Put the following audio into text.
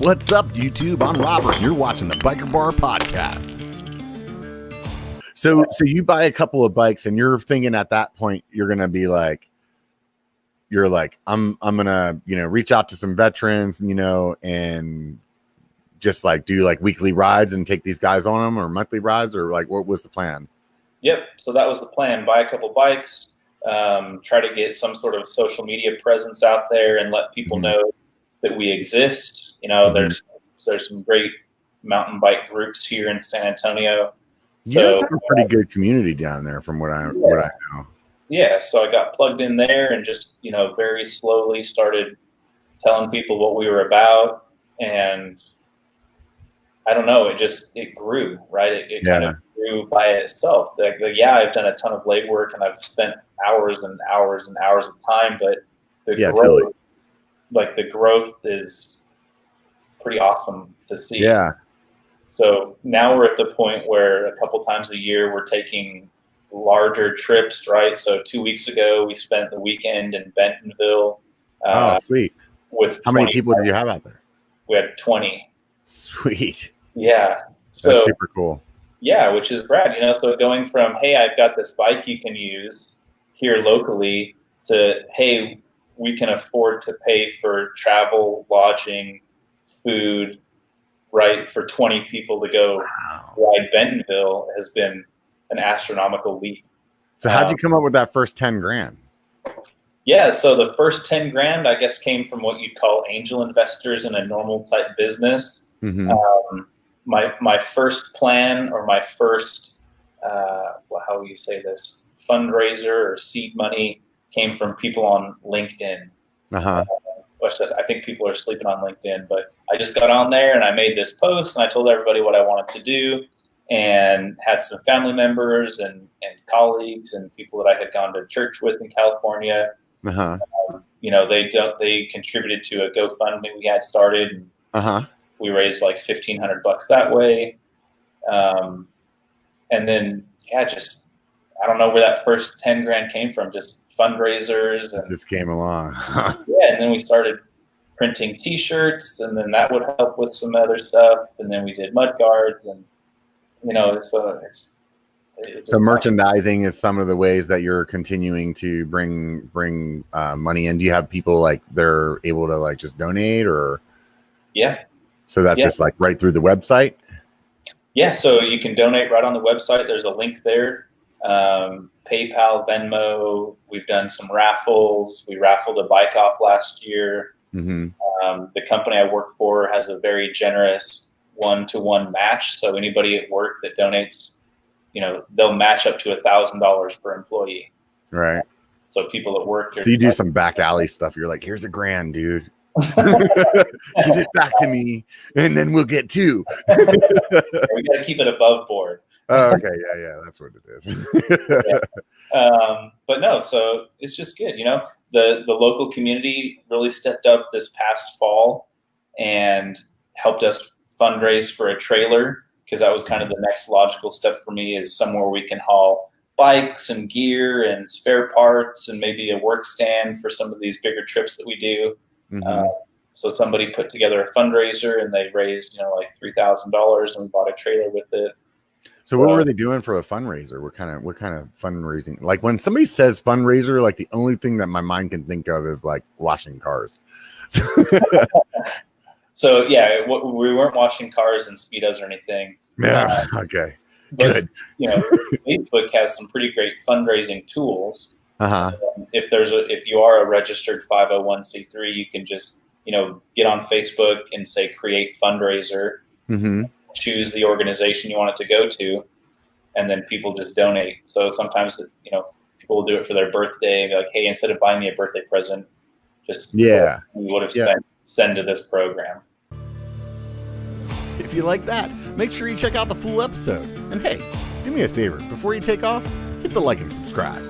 What's up, YouTube? I'm Robert, and you're watching the B1KER Bar Podcast. So you buy a couple of bikes, and you're thinking at that point you're gonna be like, I'm gonna reach out to some veterans, and just like do like weekly rides and take these guys on them, or monthly rides, or like what was the plan? Yep. So that was the plan. Buy a couple bikes, try to get some sort of social media presence out there and let people know that we exist. There's some great mountain bike groups here in San Antonio. You guys have a pretty good community down there from what I know. Yeah. So I got plugged in there and just, very slowly started telling people what we were about. And I don't know, it grew, right? It kind of grew by itself. I've done a ton of legwork and I've spent hours and hours and hours of time, but the growth is pretty awesome to see. Yeah. So now we're at the point where a couple times a year we're taking larger trips, right? So 2 weeks ago we spent the weekend in Bentonville. Oh, sweet. How many people did you have out there? We had 20. Sweet. Yeah. That's super cool. Yeah, which is rad. So going from, hey, I've got this bike you can use here locally to, hey, we can afford to pay for travel, lodging, food, right, for 20 people to go ride Bentonville has been an astronomical leap. So how'd you come up with that first 10 grand? Yeah, so the first 10 grand, I guess, came from what you'd call angel investors in a normal type business. My first plan, or my first, how will you say this, fundraiser or seed money came from people on LinkedIn. I think people are sleeping on LinkedIn, but I just got on there and I made this post and I told everybody what I wanted to do, and had some family members and colleagues and people that I had gone to church with in California. They contributed to a GoFundMe we had started. We raised like $1,500 that way. And then, I don't know where that first 10 grand came from, just fundraisers. And just came along. And then we started printing t-shirts, and then that would help with some other stuff. And then we did mud guards, and, so merchandising is some of the ways that you're continuing to bring money in. Do you have people like they're able to like just donate, or? Yeah. So that's just like right through the website? Yeah. So you can donate right on the website. There's a link there. PayPal, Venmo. We've done some raffles. We raffled a bike off last year. The company I work for has a very generous 1-to-1 match. So anybody at work that donates, they'll match up to $1,000 per employee. Right. So people at work. So you do some back alley stuff. You're like, here's $1,000, dude. Give it back to me, and then we'll get 2. We got to keep it above board. Oh, okay. Yeah. That's what it is. But no, so it's just good. The local community really stepped up this past fall and helped us fundraise for a trailer, because that was kind of the next logical step for me, is somewhere we can haul bikes and gear and spare parts and maybe a work stand for some of these bigger trips that we do. So somebody put together a fundraiser and they raised, like $3,000, and we bought a trailer with it. So what were they doing for a fundraiser? What kind of fundraising? Like when somebody says fundraiser, like the only thing that my mind can think of is like washing cars. So yeah, we weren't washing cars and Speedos or anything. Yeah. Okay. But, good. Facebook has some pretty great fundraising tools. If you are a registered 501c3, you can just, get on Facebook and say, create fundraiser, choose the organization you want it to go to, and then people just donate. So sometimes, people will do it for their birthday. Be like, hey, instead of buying me a birthday present, just we would have spent, send to this program. If you like that, make sure you check out the full episode. And hey, do me a favor, before you take off, hit the like and subscribe.